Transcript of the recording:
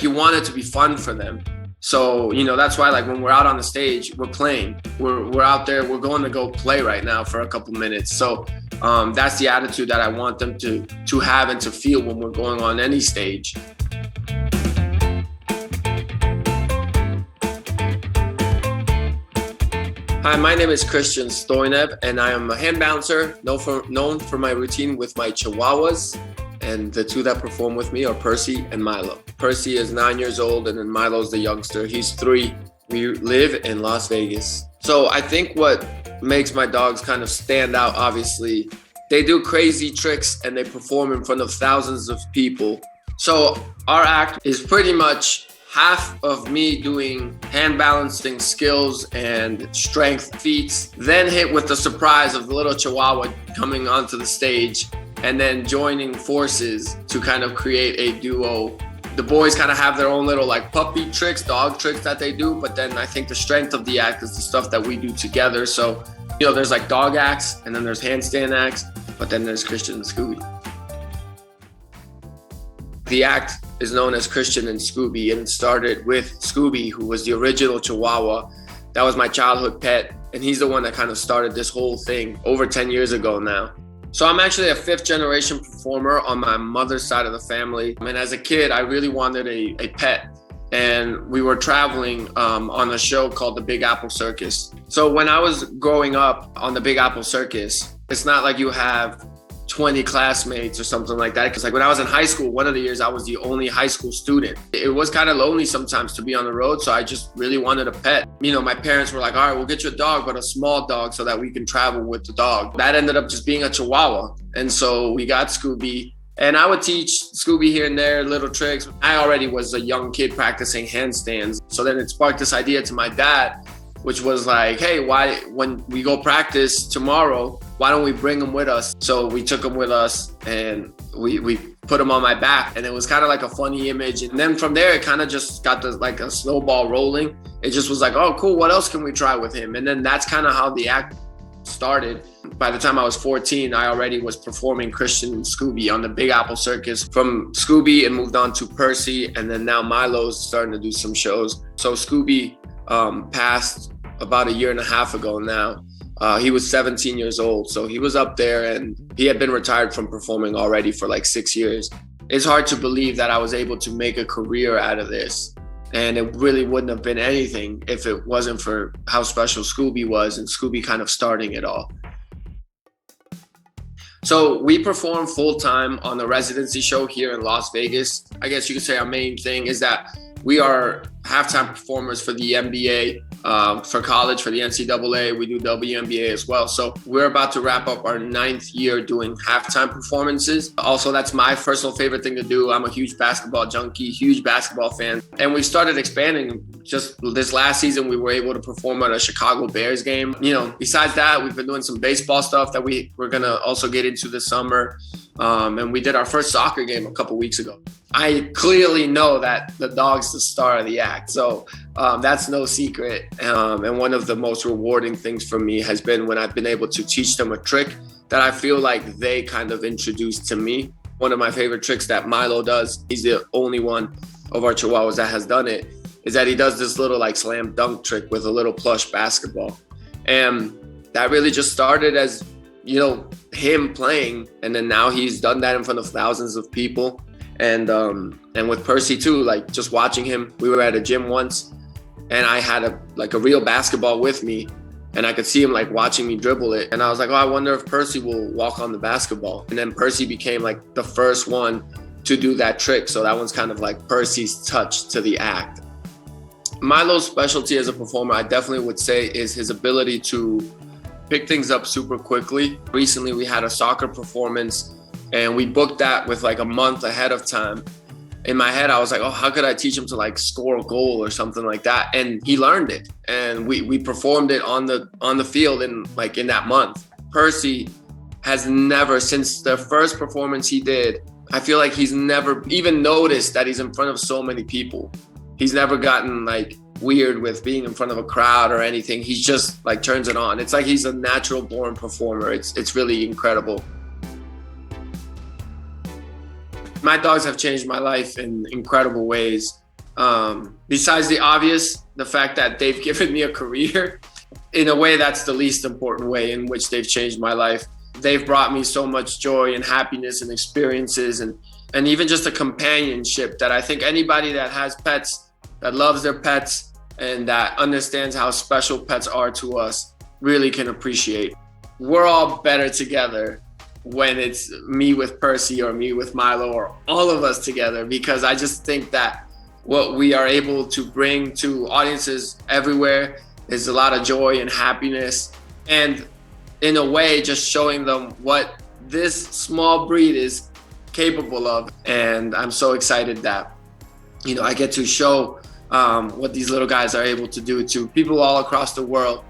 You want it to be fun for them. So, that's why like when we're out on the stage, we're playing. We're out there, we're going to go play right now for a couple minutes. So that's the attitude that I want them to have and to feel when we're going on any stage. Hi, my name is Christian Stoinev, and I am a hand bouncer, known for my routine with my Chihuahuas. And the two that perform with me are Percy and Milo. Percy is 9 years old, and then Milo's the youngster. He's 3. We live in Las Vegas. So I think what makes my dogs kind of stand out, obviously, they do crazy tricks and they perform in front of thousands of people. So our act is pretty much half of me doing hand balancing skills and strength feats, then hit with the surprise of the little Chihuahua coming onto the stage, and then joining forces to kind of create a duo. The boys kind of have their own little like puppy tricks, dog tricks that they do, but then I think the strength of the act is the stuff that we do together. So, there's like dog acts, and then there's handstand acts, but then there's Christian and Scooby. The act is known as Christian and Scooby, and it started with Scooby, who was the original Chihuahua. That was my childhood pet, and he's the one that kind of started this whole thing over 10 years ago now. So I'm actually a 5th generation performer on my mother's side of the family. And as a kid, I really wanted a pet. And we were traveling on a show called the Big Apple Circus. So when I was growing up on the Big Apple Circus, it's not like you have 20 classmates or something like that. Because like when I was in high school, one of the years I was the only high school student. It was kind of lonely sometimes to be on the road. So I just really wanted a pet. My parents were like, all right, we'll get you a dog, but a small dog so that we can travel with the dog. That ended up just being a Chihuahua. And so we got Scooby. And I would teach Scooby here and there, little tricks. I already was a young kid practicing handstands. So then it sparked this idea to my dad, which was like, hey, when we go practice tomorrow, why don't we bring him with us? So we took him with us and we put him on my back, and it was kind of like a funny image. And then from there, it kind of just got like a snowball rolling. It just was like, oh, cool, what else can we try with him? And then that's kind of how the act started. By the time I was 14, I already was performing Christian and Scooby on the Big Apple Circus. From Scooby, it moved on to Percy, and then now Milo's starting to do some shows. So Scooby passed about a year and a half ago now. He was 17 years old, so he was up there, and he had been retired from performing already for like 6 years. It's hard to believe that I was able to make a career out of this, and it really wouldn't have been anything if it wasn't for how special Scooby was and Scooby kind of starting it all. So we perform full-time on the residency show here in Las Vegas. I guess you could say our main thing is that we are halftime performers for the NBA, for college, for the NCAA. We do WNBA as well. So we're about to wrap up our 9th year doing halftime performances. Also, that's my personal favorite thing to do. I'm a huge basketball junkie, huge basketball fan. And we started expanding. Just this last season, we were able to perform at a Chicago Bears game. Besides that, we've been doing some baseball stuff that we're going to also get into this summer. And we did our first soccer game a couple weeks ago. I clearly know that the dog's the star of the act. So that's no secret. And one of the most rewarding things for me has been when I've been able to teach them a trick that I feel like they kind of introduced to me. One of my favorite tricks that Milo does, he's the only one of our Chihuahuas that has done it, is that he does this little like slam dunk trick with a little plush basketball. And that really just started as, him playing. And then now he's done that in front of thousands of people. And with Percy too, like just watching him, we were at a gym once and I had a real basketball with me, and I could see him like watching me dribble it. And I was like, oh, I wonder if Percy will walk on the basketball. And then Percy became like the first one to do that trick. So that one's kind of like Percy's touch to the act. Milo's specialty as a performer, I definitely would say, is his ability to pick things up super quickly. Recently, we had a soccer performance and we booked that with like a month ahead of time. In my head, I was like, oh, how could I teach him to like score a goal or something like that? And he learned it. And we performed it on the field in that month. Percy has never, since the first performance he did, I feel like he's never even noticed that he's in front of so many people. He's never gotten like weird with being in front of a crowd or anything. He's just like turns it on. It's like he's a natural born performer. It's really incredible. My dogs have changed my life in incredible ways. Besides the obvious, the fact that they've given me a career, in a way, that's the least important way in which they've changed my life. They've brought me so much joy and happiness and experiences and even just a companionship that I think anybody that has pets, that loves their pets, and that understands how special pets are to us really can appreciate. We're all better together when it's me with Percy or me with Milo or all of us together, because I just think that what we are able to bring to audiences everywhere is a lot of joy and happiness, and in a way just showing them what this small breed is capable of. And I'm so excited that, I get to show what these little guys are able to do to people all across the world.